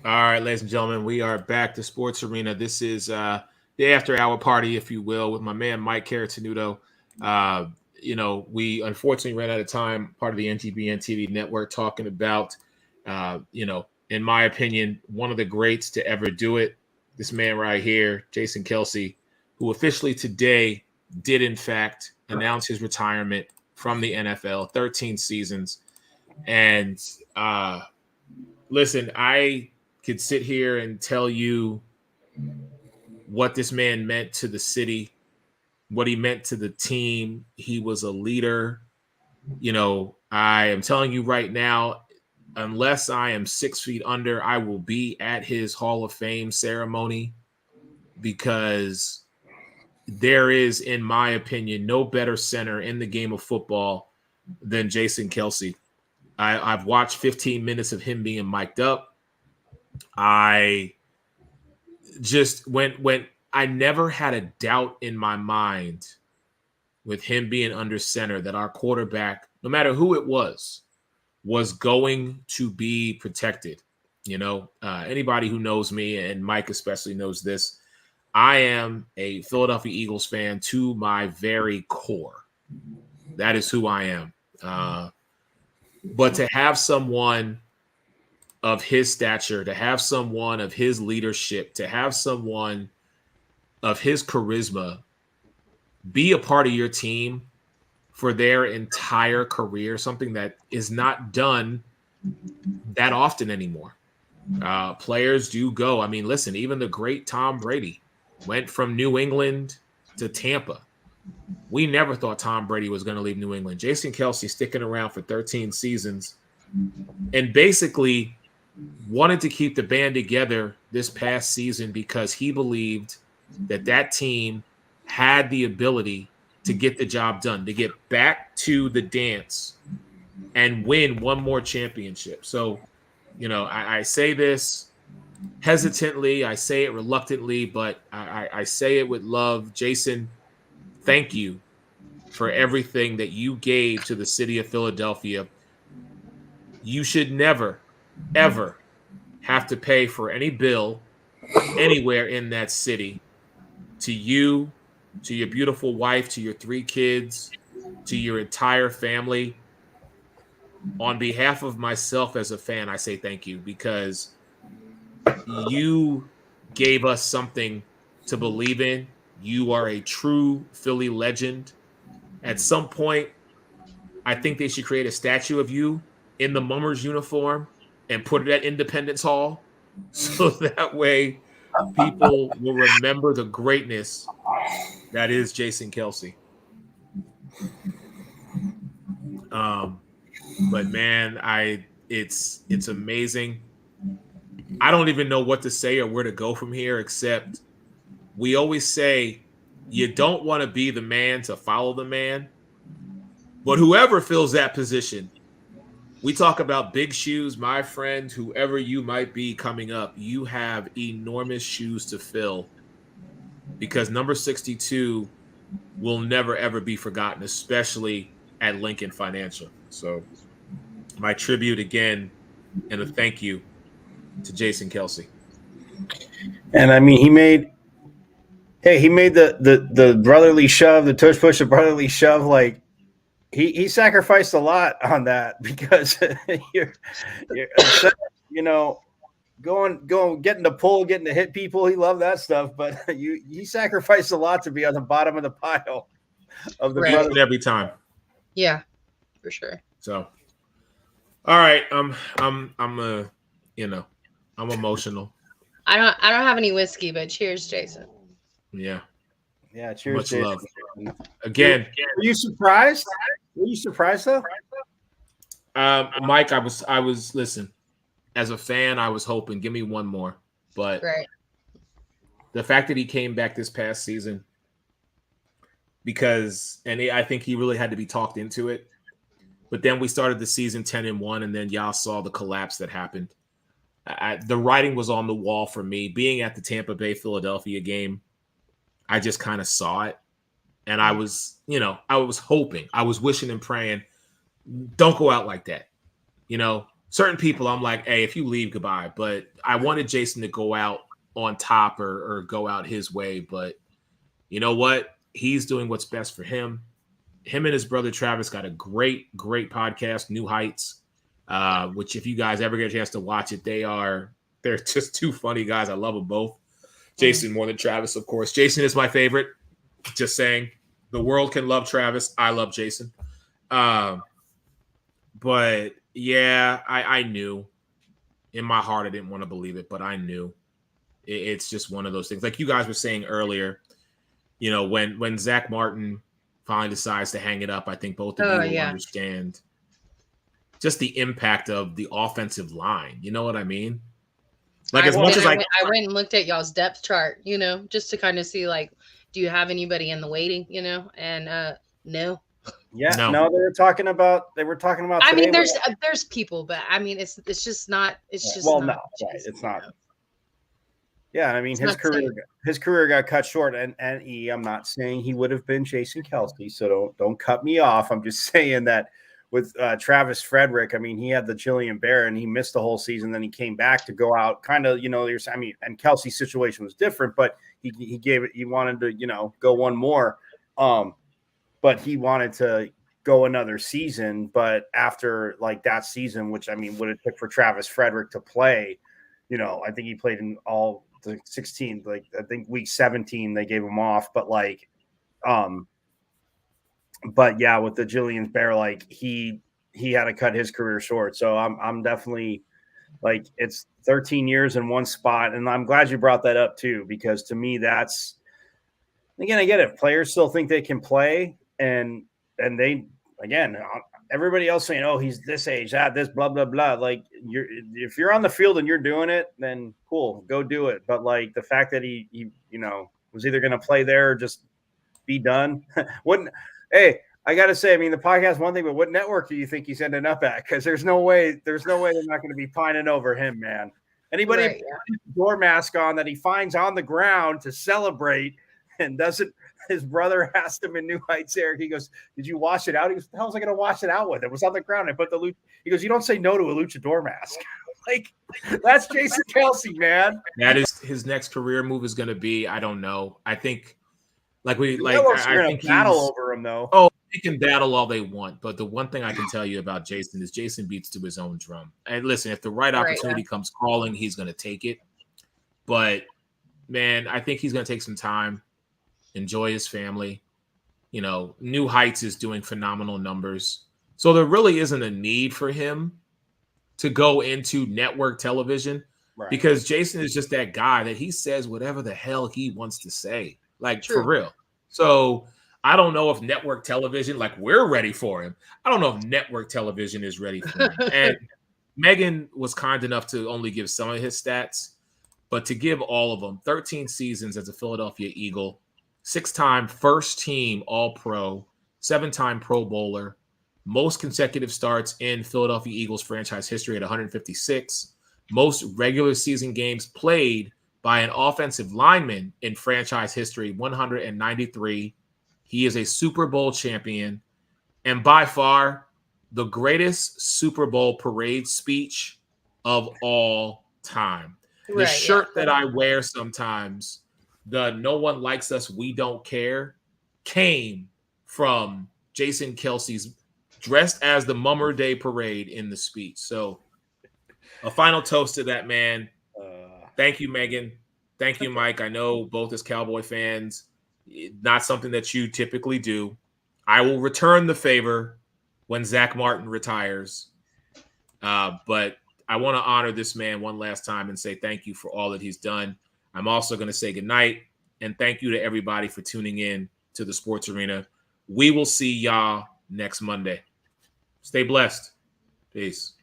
All right, ladies and gentlemen, we are back to Sports Arena. This is the after hour party, if you will, with my man Mike Caratanudo. Uh, we unfortunately ran out of time, part of the NTBN TV network, talking about, in my opinion, one of the greats to ever do it. This man right here, Jason Kelce, who officially today did, in fact, announce his retirement from the NFL, 13 seasons. And listen, I could sit here and tell you what this man meant to the city, what he meant to the team. He was a leader. I am telling you right now, unless I am 6 feet under, I will be at his Hall of Fame ceremony because there is, in my opinion, no better center in the game of football than Jason Kelce. I've watched 15 minutes of him being mic'd up. I just when I never had a doubt in my mind with him being under center that our quarterback, no matter who it was going to be protected. Anybody who knows me, and Mike especially knows this, I am a Philadelphia Eagles fan to my very core. That is who I am. But to have someone of his stature, to have someone of his leadership, to have someone of his charisma be a part of your team for their entire career, something that is not done that often anymore. Players do go. I mean, listen, even the great Tom Brady went from New England to Tampa. We never thought Tom Brady was going to leave New England. Jason Kelce sticking around for 13 seasons and basically wanted to keep the band together this past season because he believed that team had the ability to get the job done, to get back to the dance and win one more championship. So, I say this hesitantly, I say it reluctantly, but I say it with love. Jason, thank you for everything that you gave to the city of Philadelphia. You should never, ever have to pay for any bill anywhere in that city. To you, to your beautiful wife, to your 3 kids, to your entire family. On behalf of myself as a fan, I say thank you because you gave us something to believe in. You are a true Philly legend. At some point, I think they should create a statue of you in the Mummers uniform and put it at Independence Hall so that way people will remember the greatness that is Jason Kelce. But man, it's amazing. I don't even know what to say or where to go from here, except we always say you don't want to be the man to follow the man. But whoever fills that position, we talk about big shoes, my friend, whoever you might be coming up, you have enormous shoes to fill because number 62 will never, ever be forgotten, especially at Lincoln Financial. So my tribute again and a thank you to Jason Kelce. And I mean, he made the brotherly shove, the tush push, the brotherly shove. Like he sacrificed a lot on that because you're going, getting to pull, getting to hit people. He loved that stuff, but he sacrificed a lot to be on the bottom of the pile of the brother every time. Yeah, for sure. So, all right, I'm emotional. I don't have any whiskey, but cheers, Jason. Yeah. Yeah, cheers, Much Jason. love. Again, were you surprised? Were you surprised though? Mike, I was listen, as a fan, I was hoping give me one more. But right. The fact that he came back this past season I think he really had to be talked into it. But then we started the season 10-1, and then y'all saw the collapse that happened. The writing was on the wall for me. Being at the Tampa Bay Philadelphia game, I just kind of saw it. And I was hoping, I was wishing and praying, don't go out like that. certain people, I'm like, hey, if you leave, goodbye. But I wanted Jason to go out on top or go out his way. But you know what? He's doing what's best for him. Him and his brother Travis got a great podcast, New Heights, which if you guys ever get a chance to watch it, they're just two funny guys. I love them both. Jason more than Travis, of course. Jason is my favorite. Just saying. The world can love Travis. I love Jason. But yeah, I knew in my heart I didn't want to believe it, but I knew. It's just one of those things. Like you guys were saying earlier, you know, when Zach Martin finally decides to hang it up, I think both of you will understand just the impact of the offensive line. You know what I mean? Like as much as I went and looked at y'all's depth chart, you know, just to kind of see like, do you have anybody in the waiting, you know? And no. Yeah, no, they were talking about. I mean, there's people, but I mean, it's just not. It's just well, not, no, right, it's not. Yeah, I mean, his career got cut short, and I'm not saying he would have been Jason Kelce, so don't cut me off. I'm just saying that with Travis Frederick, I mean, he had the Jillian Bear, and he missed the whole season. Then he came back to go out, kind of, you know. I mean, and Kelce's situation was different, but he gave it. He wanted to, you know, go one more, but he wanted to go another season. But after like that season, which I mean, what it took for Travis Frederick to play, you know, I think he played in all the 16, like I think week 17 they gave him off, but like but yeah, with the Jillian Bear, like he had to cut his career short. So I'm definitely like, it's 13 years in one spot, and I'm glad you brought that up too, because to me that's, again, I get it, players still think they can play, and they, again, everybody else saying, oh, he's this age, this, blah, blah, blah. Like, if you're on the field and you're doing it, then cool, go do it. But like the fact that he you know, was either going to play there or just be done. Hey, I got to say, I mean, the podcast, one thing, but what network do you think he's ending up at? Because there's no way they're not going to be pining over him, man. Anybody put a door mask on that he finds on the ground to celebrate and doesn't, his brother asked him in New Heights, Eric, he goes, did you wash it out? He goes, what the hell was I going to wash it out with? It was on the ground. I put he goes, you don't say no to a luchador mask. Like, that's Jason Kelce, man. That is his next career move is going to be, I don't know. I think I think battle over him though. Oh, they can battle all they want. But the one thing I can tell you about Jason is Jason beats to his own drum. And listen, if the right opportunity comes calling, he's going to take it. But man, I think he's going to take some time, enjoy his family. You know, New Heights is doing phenomenal numbers. So there really isn't a need for him to go into network television, because Jason is just that guy that he says whatever the hell he wants to say, like for real. So I don't know if network television, like we're ready for him. I don't know if network television is ready for him. And Megan was kind enough to only give some of his stats, but to give all of them: 13 seasons as a Philadelphia Eagle, 6-time first team All-Pro, 7-time Pro Bowler, most consecutive starts in Philadelphia Eagles franchise history at 156, most regular season games played by an offensive lineman in franchise history, 193. He is a Super Bowl champion, and by far the greatest Super Bowl parade speech of all time. The shirt that I wear sometimes, the "No one likes us, we don't care," came from Jason Kelce's dressed as the Mummer Day parade in the speech. So a final toast to that man. Thank you, Megan. Thank you, Mike. I know both as Cowboy fans, not something that you typically do. I will return the favor when Zach Martin retires. But I want to honor this man one last time and say thank you for all that he's done. I'm also going to say goodnight and thank you to everybody for tuning in to the Sports Arena. We will see y'all next Monday. Stay blessed. Peace.